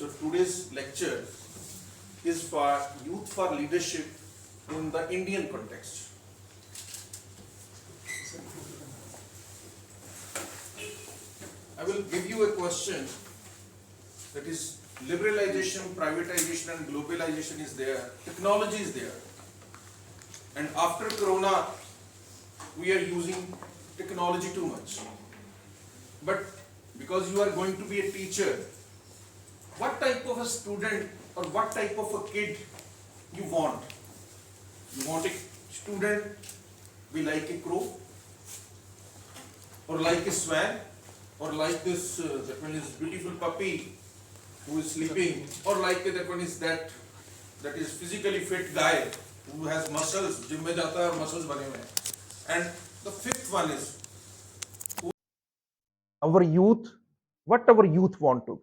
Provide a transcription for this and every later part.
So today's lecture is for youth for leadership in the Indian context. I will give you a question that is liberalization, privatization and globalization is there, technology is there. And after Corona, we are using technology too much. But because you are going to be a teacher, what type of a student or what type of a kid you want? You want a student be like a crow, or like a swan, or like this that one is beautiful puppy who is sleeping, or like that one is that is physically fit guy who has muscles, gym में जाता है और muscles बने हुए हैं. And the fifth one is our youth, what our youth want to be,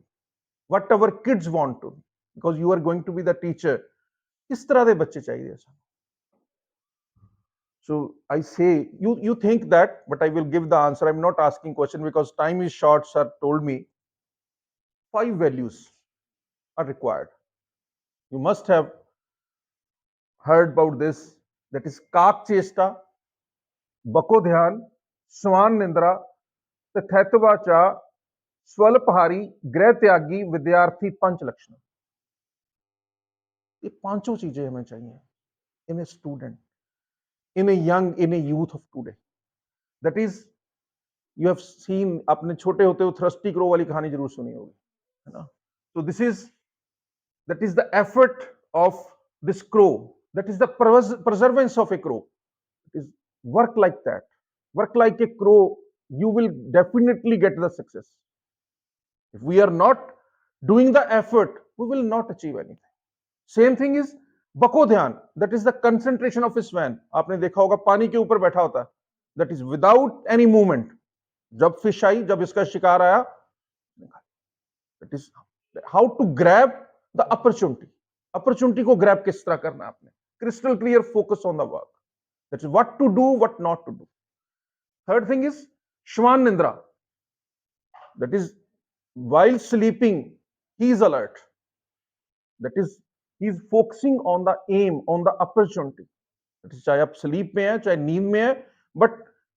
what our kids want to be, because you are going to be the teacher. किस तरह के बच्चे चाहिए ਸਾਨੂੰ? So I say, you think that, but I will give the answer. I'm not asking question because time is short. Sir told me 5 values are required. You must have heard about this. That is काक चेष्टा, बको ध्यान, स्वान निंद्रा, तथैत्वाचा, स्वल्पहारी, गृह त्यागी, विद्यार्थी, पंच लक्षण. ये पांचों चीजें हमें चाहिए in a student, in a young, in a youth of today. That is, you have seen, आपने छोटे होते हो थ्रस्टी क्रो वाली कहानी जरूर सुनी होगी, है ना? So this is, that is the effort of this crow. That is the preservance of a crow. It is work like that. Work like a crow, you will definitely get the success. If we are not doing the effort, we will not achieve anything. Same thing is बको ध्यान, that is the concentration of a swan. आपने देखा होगा पानी के ऊपर बैठा होता है, that is without any movement. जब फिश आई, जब इसका शिकार आया, that is how to grab the opportunity. Opportunity को grab किस तरह करना है आपने? Crystal clear focus on the work. That is what to do, what not to do. Third thing is Shwan Nindra. That is while sleeping, he is alert. That is, he is focusing on the aim, on the opportunity. That is, चाहे आप sleep में है, चाहे नींद में है, but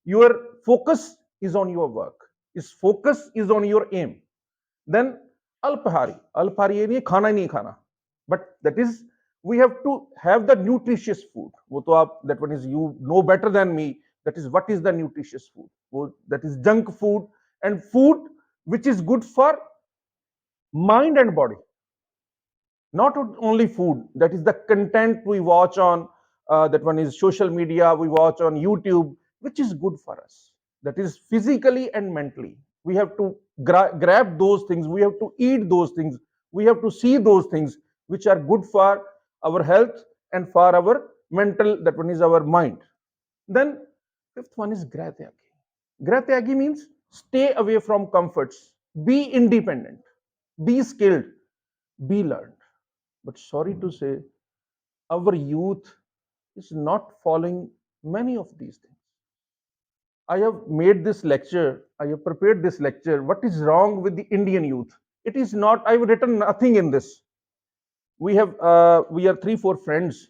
your focus is on your work. His focus is on your aim. Then अल्पहारी, अल्पहारी ये नहीं खाना ही नहीं खाना, but that is, we have to have the nutritious food. वो तो आप, that one is, you know better than me. That is, what is the nutritious food? वो, that is junk food and food which is good for mind and body. Not only food, that is the content we watch on, that one is social media, we watch on YouTube, which is good for us. That is physically and mentally. We have to grab those things, we have to eat those things, we have to see those things which are good for our health and for our mental, that one is our mind. Then fifth one is Grah Tyagi. Grah Tyagi means stay away from comforts, be independent, be skilled, be learned. But sorry to say, our youth is not following many of these things. I have made this lecture, I have prepared this lecture. What is wrong with the Indian youth? It is not, I've written nothing in this. We are 3-4 friends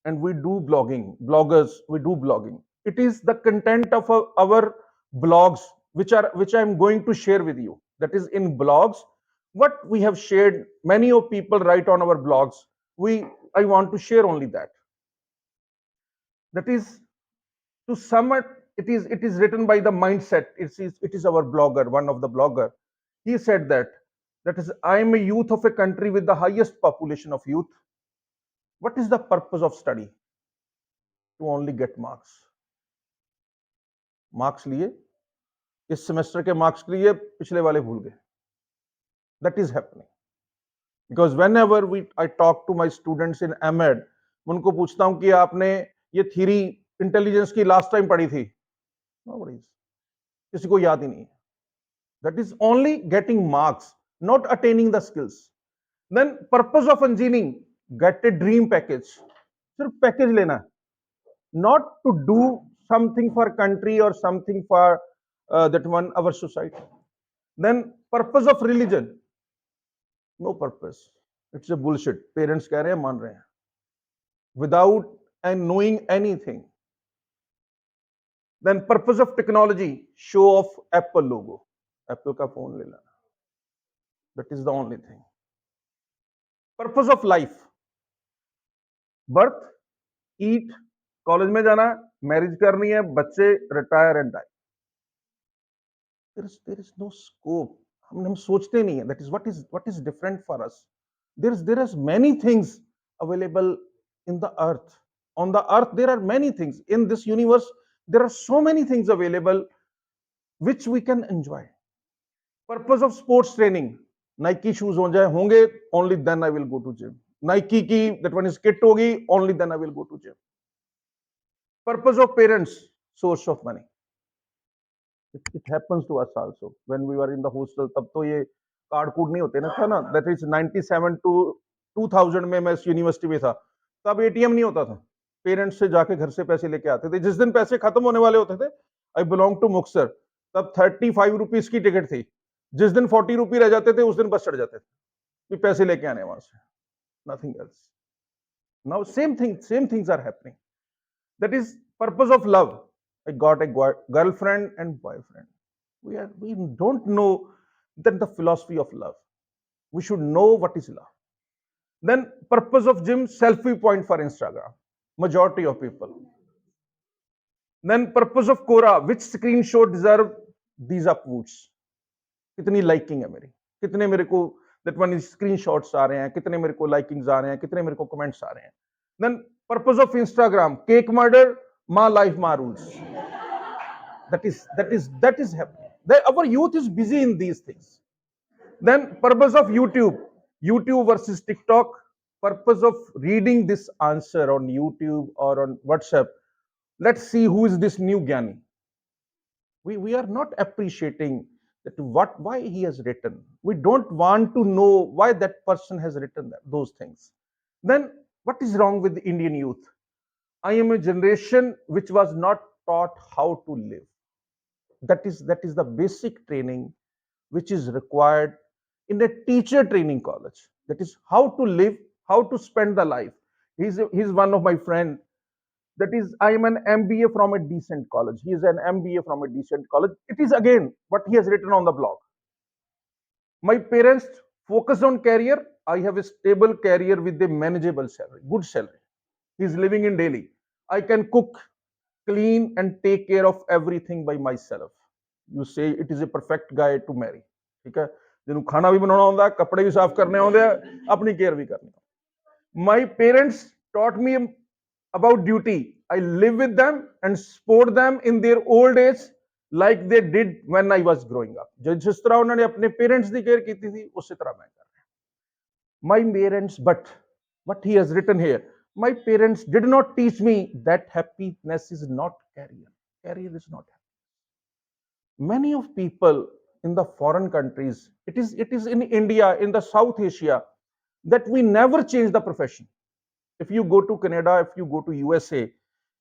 and we do bloggers, we do blogging. It is the content of our blogs which I'm going to share with you. That is in blogs, what we have shared, many of people write on our blogs. I want to share only that. That is, to sum it is written by the mindset. It is our blogger, one of the blogger. He said that is, I am a youth of a country with the highest population of youth. What is the purpose of study? To only get marks. Marks लिए, इस semester के marks के लिए पिछले वाले भूल गए. That is happening. Because whenever I talk to my students in MEd, उनको पूछता हूं कि आपने ये थ्योरी इंटेलिजेंस की लास्ट टाइम पढ़ी थी? Nobody is. किसी को याद ही नहीं है. That is only getting marks, not attaining the skills. Then purpose of engineering, get a dream package. सिर्फ पैकेज लेना है, not to do something for country or something for that one our society. Then purpose of religion, no purpose, it's a bullshit, parents कह रहे हैं मान रहे हैं, without and knowing anything. Then purpose of technology, show off Apple logo, Apple का phone ले लेना, that is the only thing. Purpose of life, birth, eat, college में जाना, मैरिज करनी है, बच्चे, retire and die. There is no scope. हम सोचते नहीं है. That is what is different for us. there is many things available in the earth. On the earth there are many things. In this universe there are so many things available which we can enjoy. Purpose of sports training, Nike shoes हो जाए होंगे, only then I will go to gym. Nike की that one is kit होगी, only then I will go to gym. Purpose of parents, source of money. It happens to us also when we were in the hostel. तब तो ये card कूड नहीं होते ना, था ना. That is 97 to 2000 में मैं यूनिवर्सिटी में था, तब एटीएम नहीं होता था. पेरेंट्स से जाके घर से पैसे लेके आते थे. जिस दिन पैसे खत्म होने वाले होते थे, आई बिलोंग टू मुक्तसर, तब 35 रुपीज की टिकट थी. जिस दिन 40 रुपी रह जाते थे उस दिन बस चढ़ जाते थे कि पैसे लेके आने वहां से. Nothing else. Now same things are happening. That is purpose of love. I got a girlfriend and boyfriend. We don't know then the philosophy of love. We should know what is love. Then purpose of gym, selfie point for Instagram. Majority of people. Then purpose of Quora, which screenshot deserve these upvotes. कितनी liking है मेरी, कितने मेरे को that one is screenshots आ रहे हैं, कितने मेरे को लाइकिंग्स आ रहे हैं, कितने मेरे को कमेंट्स आ रहे हैं. Then purpose of Instagram, cake murder, my life, my rules. That is happening. Our youth is busy in these things. Then purpose of YouTube versus TikTok. Purpose of reading this answer on YouTube or on WhatsApp. Let's see who is this new Gyani. We are not appreciating that why he has written. We don't want to know why that person has written those things. Then what is wrong with the Indian youth? I am a generation which was not taught how to live. That is the basic training which is required in a teacher training college. That is how to live, how to spend the life. He's one of my friend. That is, I am an MBA from a decent college. He is an MBA from a decent college. It is again what he has written on the blog. My parents focus on career. I have a stable career with a manageable salary, good salary. He is living in Delhi. I can cook, clean, and take care of everything by myself. You say it is a perfect guy to marry. ठीक है, जिन्होंने खाना भी बनाना होता है, कपड़े भी साफ करने होते हैं, अपनी केयर भी करनी. My parents taught me about duty. I live with them and support them in their old age like they did when I was growing up. जिस तरह उन्होंने अपने पेरेंट्स की केयर की थी, उसी तरह मैं कर रहा हूं. My parents, but what he has written here, my parents did not teach me that happiness is not career. Career is not happiness. Many of people in the foreign countries, it is in India, in the South Asia, that we never change the profession. If you go to Canada, if you go to USA,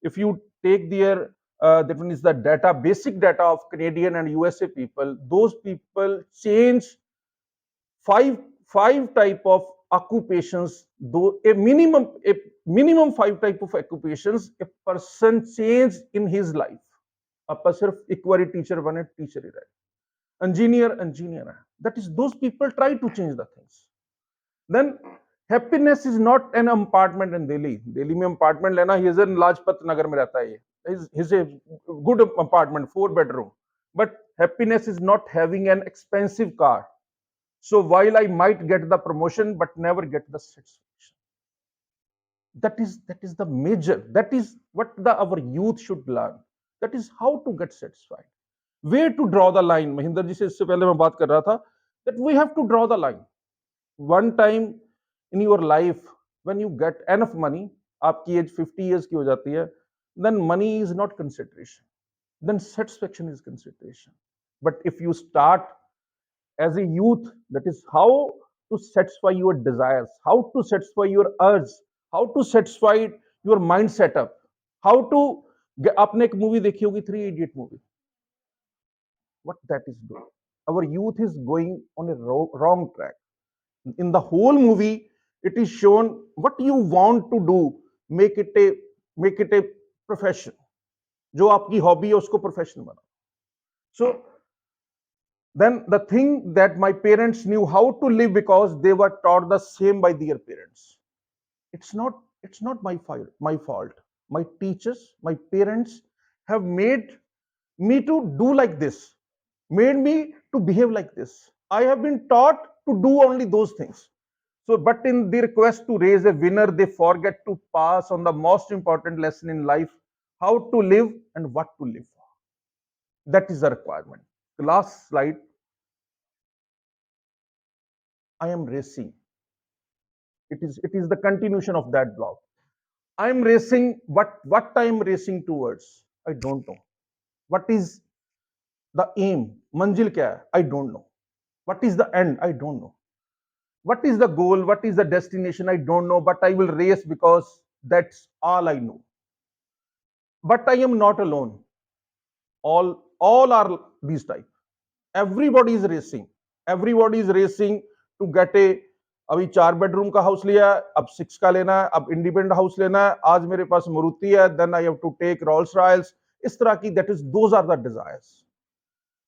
if you take their that one is the data, basic data of Canadian and USA people, those people change five type of occupations, though a minimum 5 type of occupations a person change in his life. आप सिर्फ एक बार teacher बने, teacher ही रहे. Engineer है. That is, those people try to change the things. Then happiness is not an apartment in Delhi. Delhi में apartment लेना, he is in Lajpat Nagar में रहता है ये. He's a good apartment, 4 bedroom. But happiness is not having an expensive car. So while I might get the promotion, but never get the satisfaction. That is the major. That is what our youth should learn. That is how to get satisfied. Where to draw the line. Mahinder जी से इससे पहले मैं बात कर रहा था. That we have to draw the line. One time in your life, when you get enough money, आपकी as 50 years की हो जाती है, then money is not consideration. Then satisfaction is consideration. But if you start as a youth, that is how to satisfy your desires, how to satisfy your urge, how to satisfy your mind setup, how to आपने एक movie देखी होगी, 3 Idiot movie. What that is doing, our youth is going on a wrong track. In the whole movie, it is shown what you want to do, make it a make it a profession. जो आपकी hobby है उसको profession बना. So then the thing that my parents knew how to live because they were taught the same by their parents. It's not my fault. My teachers, my parents have made me to do like this, made me to behave like this. I have been taught to do only those things. So, but in their quest to raise a winner, they forget to pass on the most important lesson in life, how to live and what to live for. That is the requirement. The last slide. I am racing. It is the continuation of that blog. I'm racing. What I'm racing towards, I don't know. What is the aim? Manjil kya hai? I don't know. What is the end? I don't know. What is the goal? What is the destination? I don't know. But I will race because that's all I know. But I am not alone. All are these type. Everybody is racing. Everybody is racing to get a. अभी 4 bedroom का house लिया है, अब 6 का लेना है, अब independent house लेना है, आज मेरे पास मारुति है, then I have to take Rolls Royals. इस तरह की, that is those are the desires.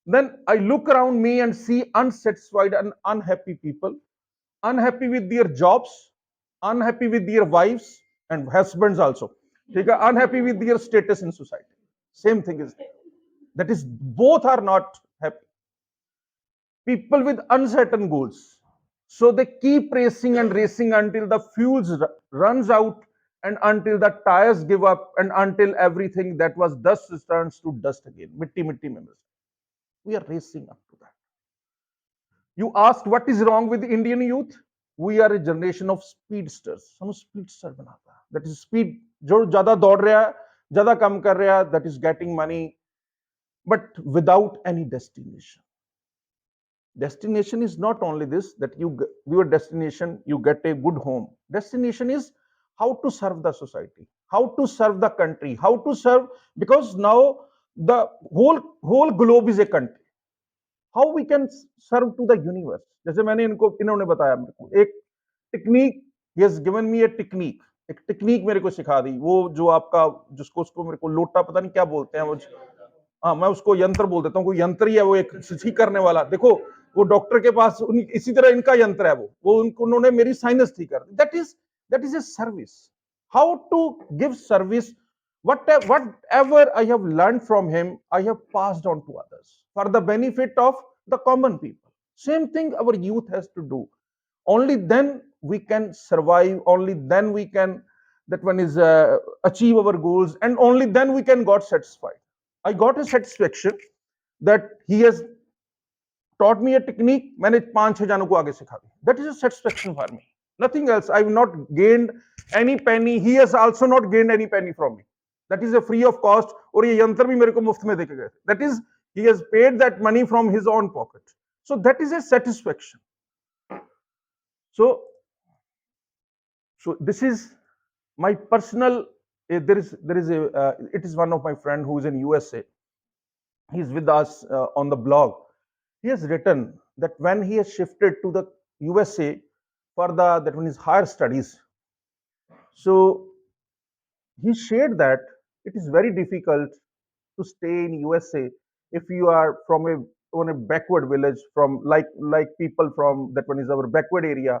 Then I look around me and see unsatisfied and unhappy people, unhappy with their jobs, unhappy with their wives and husbands also. Unhappy with their status in society. Same thing is there. That is, both are not happy. People with uncertain goals. So they keep racing and racing until the fuels runs out and until the tires give up and until everything that was dust turns to dust again. Mitti mitti mein. We are racing up to that. You asked what is wrong with the Indian youth? We are a generation of speedsters. हम speedster बनाता है. That is speed. जो ज़्यादा दौड़ रहा है, ज़्यादा काम कर रहा है, that is getting money, but without any destination. Destination is not only this, that your destination, you get a good home. Destination is how to serve the society, how to serve the country, how to serve, because now the whole globe is a country. How we can serve to the universe. जैसे मैंने इन्होंने बताया मेरे को एक technique. he has given me a technique. एक technique मेरे को सिखा दी. वो जो आपका जिसको उसको मेरे को लोटा पता नहीं क्या बोलते हैं वो. हाँ, मैं उसको यंत्र बोल देता हूँ. कोई यंत्र ही है वो, एक ठीक करने वाला. देखो वो डॉक्टर के पास इसी तरह इनका यंत्र है वो उन्होंने मेरी साइनस ठीक कर दी. That is a service. How to give service. Whatever I have learned from him, I have passed on to others for the benefit of the common people. Same thing our youth has to do. Only then we can survive. Only then we can, that one is achieve our goals, and only then we can got satisfied. I got a satisfaction that he has taught me a technique. मैंने 5-6 जानों को आगे सिखा दी. That is a satisfaction for me. Nothing else. I have not gained any penny. He has also not gained any penny from me. That is a free of cost. और ये यंत्र भी मेरे को मुफ्त में देके गए. That is, he has paid that money from his own pocket. So that is a satisfaction. So this is my personal. There is a. It is one of my friend who is in USA. He is with us on the blog. He has written that when he has shifted to the USA for that one is higher studies. So he shared that it is very difficult to stay in USA if you are from a backward village, from like people from that one is our backward area.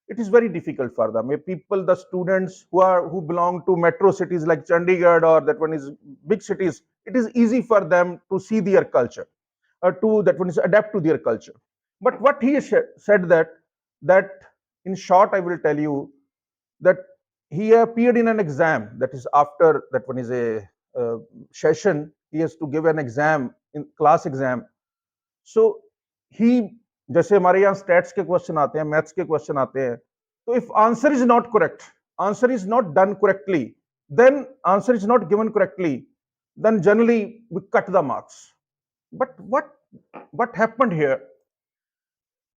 It is very difficult for them. People, the students who belong to metro cities like Chandigarh or that one is big cities, it is easy for them to see their culture, to that one is adapt to their culture. But what he said that in short, I will tell you that he appeared in an exam, that is after that one is a session, he has to give an exam, in class exam. So he, जैसे हमारे यहाँ stats के question आते हैं, maths के question आते हैं, तो if answer is not correct, answer is not done correctly, then answer is not given correctly, then generally we cut the marks. But what happened here,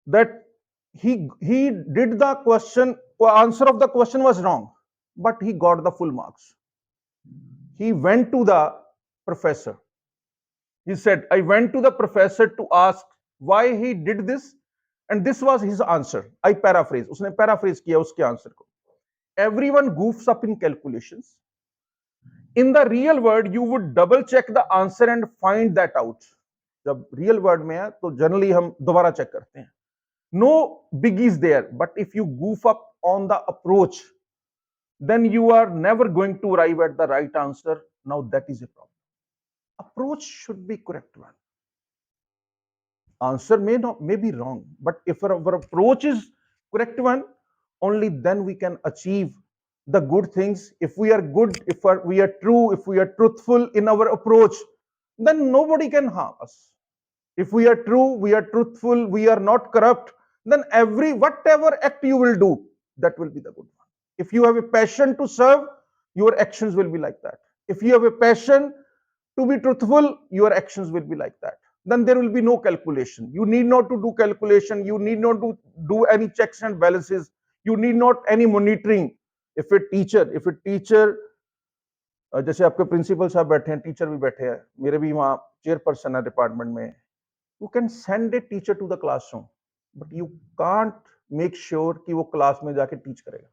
that he did the question, answer of the question was wrong, but he got the full marks. He went to the professor. He said, I went to the professor to ask why he did this, and this was his answer, I paraphrase, उसने paraphrase किया उसके answer को. Everyone goofs up in calculations. In the real world you would double check the answer and find that out. जब real world में है तो generally हम दोबारा चेक करते हैं. No big is there, but if you goof up on the approach, then you are never going to arrive at the right answer. Now that is a problem. Approach should be correct one. Answer may be wrong, but if our approach is correct one, only then we can achieve the good things. If we are good, if we are true, if we are truthful in our approach, then nobody can harm us. If we are true, we are truthful, we are not corrupt, then whatever act you will do, that will be the good one. If you have a passion to serve, your actions will be like that. If you have a passion to be truthful, your actions will be like that. Then there will be no calculation. You need not to do calculation. You need not to do any checks and balances. You need not any monitoring. If a teacher जैसे आपके principal साहब बैठे हैं, teacher भी बैठे हैं, मेरे भी वहाँ चेयरपर्सन है डिपार्टमेंट में. You can send a teacher to the classroom, but you can't make sure कि वो क्लास में जाके टीच करेगा.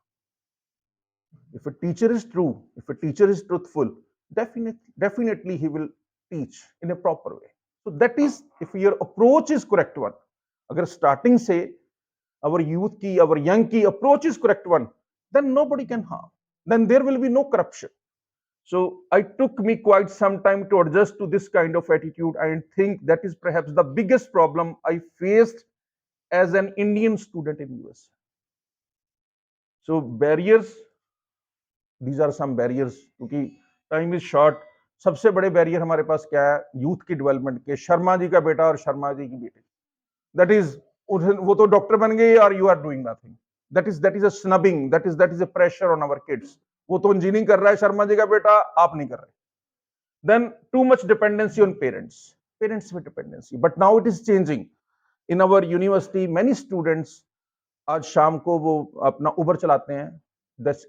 If a teacher is true, if a teacher is truthful, definitely he will teach in a proper way. So that is, if your approach is correct one. अगर starting से our youth की, our young की approach is correct one, then nobody can harm. Then there will be no corruption. So I took me quite some time to adjust to this kind of attitude. I think that is perhaps the biggest problem I faced as an Indian student in US. So barriers, these are some barriers. क्योंकि time is short. सबसे बड़े barrier हमारे पास क्या है youth की development के? शर्मा जी का बेटा और शर्मा जी की बेटी, दैट इज, वो तो डॉक्टर बन गए और you are doing nothing. That is a snubbing, that is a pressure on our kids. वो तो इंजीनियरिंग कर रहा है शर्मा जी का बेटा, आप नहीं कर रहे. Then too much dependency on parents with dependency. But now it is changing. In our university, many students आज शाम को वो अपना उबर चलाते हैं,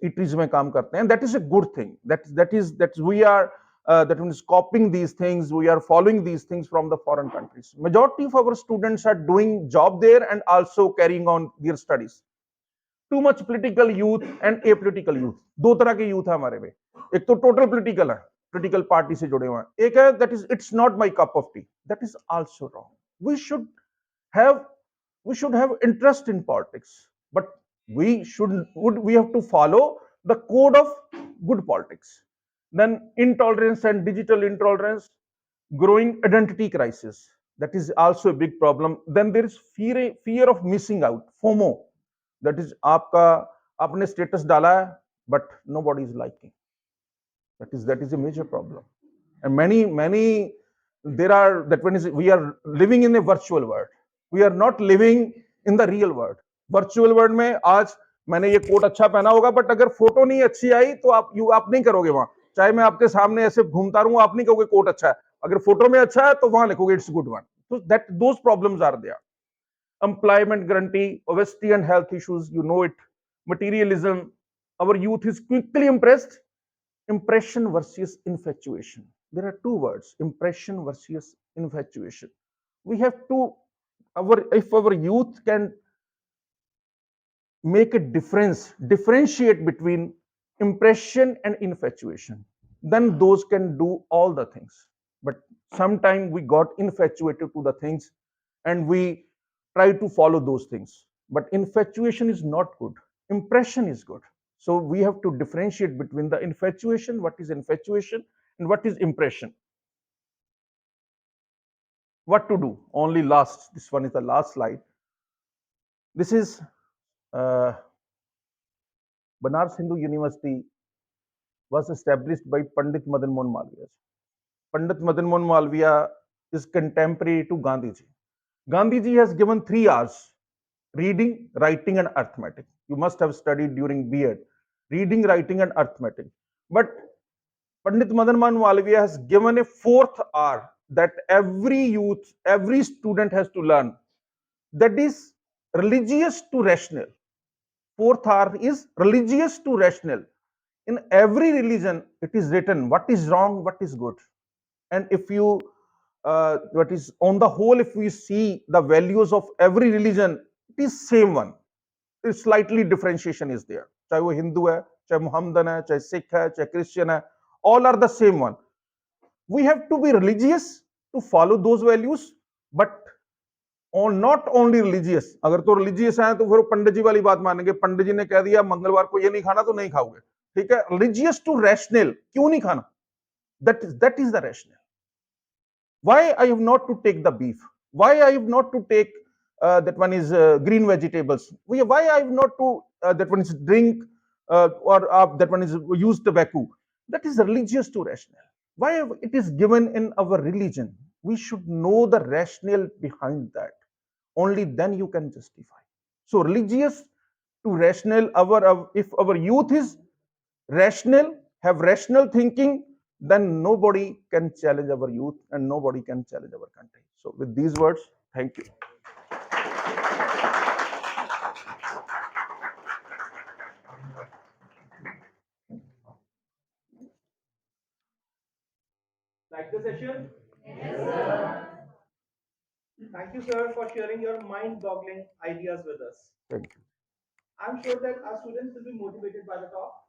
इटरीज में काम करते हैं. That is a good thing. That we are that means copying these things, we are following these things from the foreign countries. Majority of our students are doing job there and also carrying on their studies. Too much political youth and apolitical youth. दो तरह के youth है हमारे में. एक तो total political है, political party से जुड़े हुए हैं. एक है that is it's not my cup of tea. That is also wrong. We should have interest in politics, but we have to follow the code of good politics. Then intolerance and digital intolerance, growing identity crisis, that is also a big problem. Then there is fear of missing out, FOMO. That is आपका आपने status डाला है but nobody is liking. That is a major problem. And many there are, that when we are living in a virtual world, we are not living in the real world. Virtual world में आज मैंने ये coat अच्छा पहना होगा, but अगर photo नहीं अच्छी आई तो आप नहीं करोगे वहां. चाहे मैं आपके सामने ऐसे घूमता रहूं, आप नहीं कहोगे कोट अच्छा है. अगर फोटो में अच्छा है तो वहां लिखोगे it's good one. So that those problems are there. Employment guarantee, obesity and health issues, you know it. Materialism, our youth is quickly impressed. Impression versus infatuation. There are two words, impression versus infatuation. We have to, if our youth can make a differentiate between impression and infatuation, then those can do all the things. But sometimes we got infatuated to the things and we try to follow those things. But infatuation is not good. Impression is good. So we have to differentiate between the infatuation, what is infatuation, and what is impression. What to do? Only last, this one is the last slide. This is Banaras Hindu University was established by Pandit Madan Mohan Malviya. Pandit Madan Mohan Malviya is contemporary to Gandhi ji. Gandhi ji has given 3 hours: reading, writing, and arithmetic. You must have studied during B.Ed. Reading, writing, and arithmetic. But Pandit Madan Mohan Malviya has given a 4th hour that every youth, every student has to learn. That is religious to rational. 4th hour is religious to rational. In every religion, it is written what is wrong, what is good. And if you, what is on the whole, if we see the values of every religion, it is same one. It's slightly differentiation is there. चाहे वो हिंदू है, चाहे Muhammadan है, चाहे सिख है, चाहे Christian है, all are the same one. We have to be religious to follow those values, but on not only religious. अगर तो religious है तो फिर वो पंडित जी वाली बात मानेंगे, पंडित जी ने कह दिया मंगलवार को ये नहीं खाना तो नहीं खाओगे, ठीक है. Religious to rational, क्यों नहीं खाना? That is the rational. Why I have not to take the beef? Why I have not to take that one is green vegetables? Why I have not to that one is drink or that one is use tobacco? That is religious to rational. Why it is given in our religion? We should know the rationale behind that. Only then you can justify. So religious to rational. If our youth is rational, have rational thinking, then nobody can challenge our youth and nobody can challenge our country. So with these words, thank you. Like the session? Thank you, sir, for sharing your mind-boggling ideas with us. Thank you. I'm sure that our students will be motivated by the talk.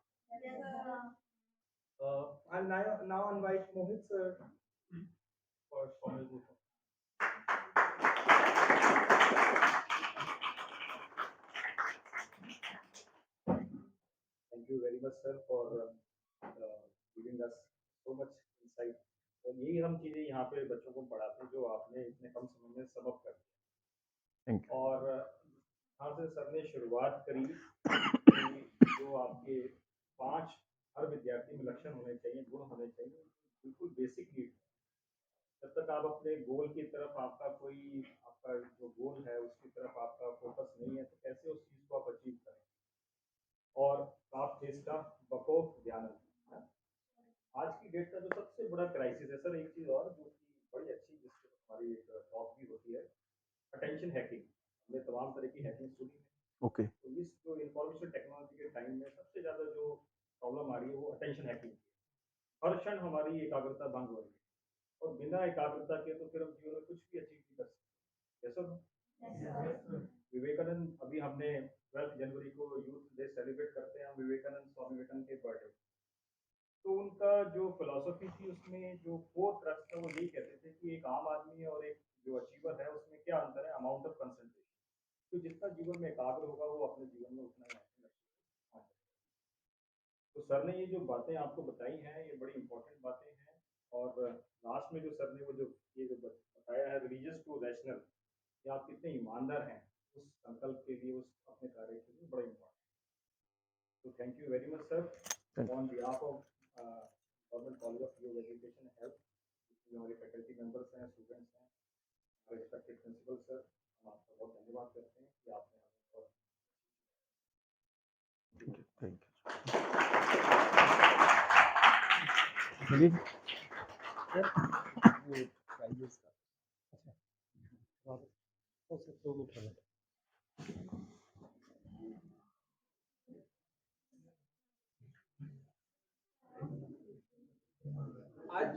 I'll now invite Mohit, sir, for formal movement. Thank you very much, sir, for giving us so much insight. और यही हम चीज़ें यहाँ पे बच्चों को पढ़ाते हैं जो आपने इतने कम समय में सबक कर दिया. Thank you. और यहाँ से सर ने शुरुआत करी कि जो आपके 5 हर विद्यार्थी में लक्षण होने चाहिए, गुण होने चाहिए, बिल्कुल बेसिक नीड. जब तक आप अपने गोल की तरफ आपका जो गोल है उसकी तरफ आपका फोकस नहीं है तो कैसे उस चीज़ को आप अचीव करें. और आप इसका बखूब ध्यान रखें. आज की डेट का जो सबसे बड़ा क्राइसिस है सर, एक चीज़ और जो कि बड़ी अच्छी जिसके हमारी एक टॉक भी होती है, अटेंशन हैकिंग. हमने तमाम तरह की हैकिंग सुनी है. Okay. तो इस जो इंफॉर्मेशन टेक्नोलॉजी के टाइम में सबसे ज़्यादा जो प्रॉब्लम आ रही है वो अटेंशन हैकिंग. हर क्षण हमारी एकाग्रता भंग हो रही है और बिना एकाग्रता के तो फिर हम जीवन में कुछ भी अचीव नहीं कर सकते. जैसा विवेकानंद, अभी हमने 12 जनवरी को यूथ डे सेलिब्रेट करते हैं, विवेकानंद, स्वामी विवेकानंद के बर्थडे. तो उनका जो फिलॉसफी थी उसमें जो कोर क्रक्स था वो यही कहते थे कि एक आम आदमी और एक जो अचीवर है उसमें क्या अंतर है, अमाउंट ऑफ कंसंट्रेशन. तो जितना जीवन में एकाग्र होगा वो अपने जीवन में उतना ही. तो सर ने ये जो बातें आपको बताई हैं ये बड़ी इंपॉर्टेंट बातें हैं. और लास्ट में जो सर ने वो जो ये जो बताया है रिलीजियस टू रैशनल, कि आप कितने ईमानदार हैं उस संकल्प के लिए, उस अपने कार्य के लिए, बड़ा इम्पोर्टेंट. तो thank you very much sir on behalf of government college of योग एजुकेशन एंड हेल्थ. हमारे फैकल्टी मेंबर्स हैं, स्टूडेंट्स हैं, रिस्पेक्टेड प्रिंसिपल सर, हम आपका बहुत धन्यवाद करते हैं कि आपने हमें. Thank you. आज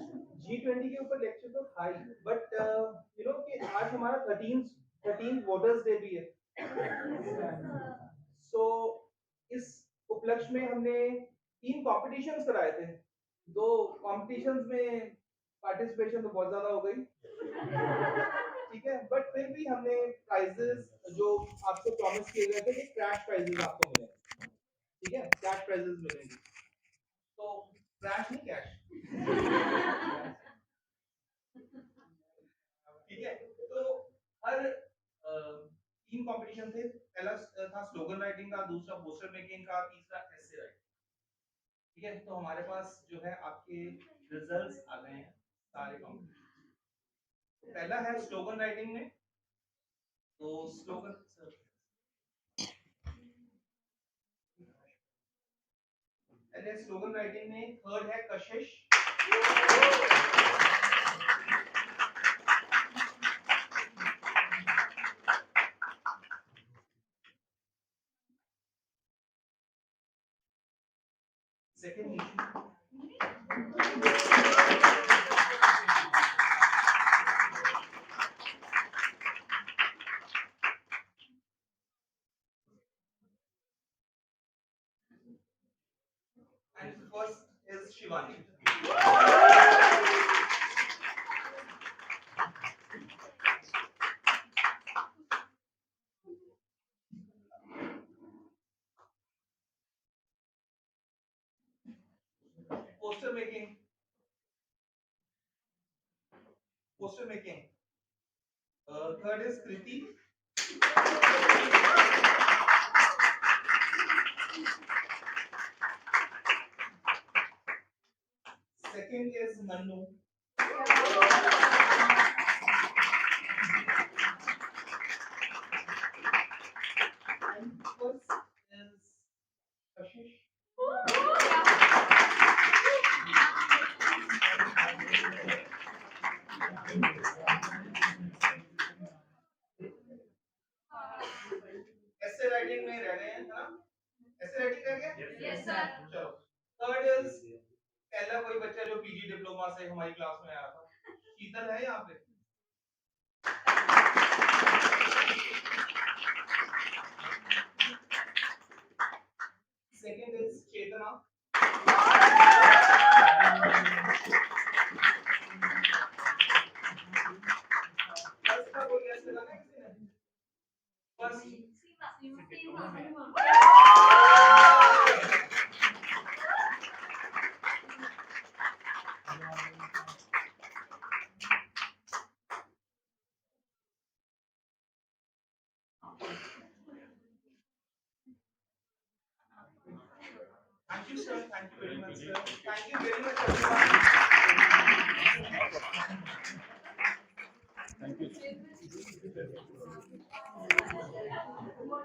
G20 के ऊपर लेक्चर तो था ही, बट कि आज हमारा 13 वोटर्स डे भी है. सो इस उपलक्ष्य में हमने 3 कॉम्पिटिशन्स कराए थे. 2 कॉम्पिटिशन्स में पार्टिसिपेशन तो बहुत ज्यादा हो गई, ठीक है, बट फिर भी हमने प्राइजेस जो आपसे प्रॉमिस किए गए थे कि क्रैश प्राइजेस आपको मिलेंगे, ठीक है, कैश प्राइजेस मिलेंगे. तो क्रैश नहीं, कैश, ठीक है. तो हर 3 कंपटीशन थे. पहला था स्लोगन राइटिंग का, दूसरा पोस्टर मेकिंग का, तीसरा एसे राइटिंग, ठीक है. तो हमारे पास जो है आपके रिजल्ट्स आ गए हैं सारे कंपटीशन. पहला है स्लोगन राइटिंग में, तो स्लोगन पहले स्लोगन राइटिंग में थर्ड है कशिश. Second And first is Shivani. Poster making. Poster making. Third is Kriti. Second is Manu. And first is Ashish. ऐसे राइटिंग में रह गए हैं ना? ऐसे राइटिंग रह गया? Yes sir. चलो। थर्ड इज पहला कोई बच्चा जो पीजी डिप्लोमा से हमारी क्लास में आया था। शीतल है यहाँ पे? Second is Chetna. फर्स्ट का कोई ऐसे लगा किसी ने? First Thank you, sir. Thank you very much, sir. Thank you very much, everyone. Thank you.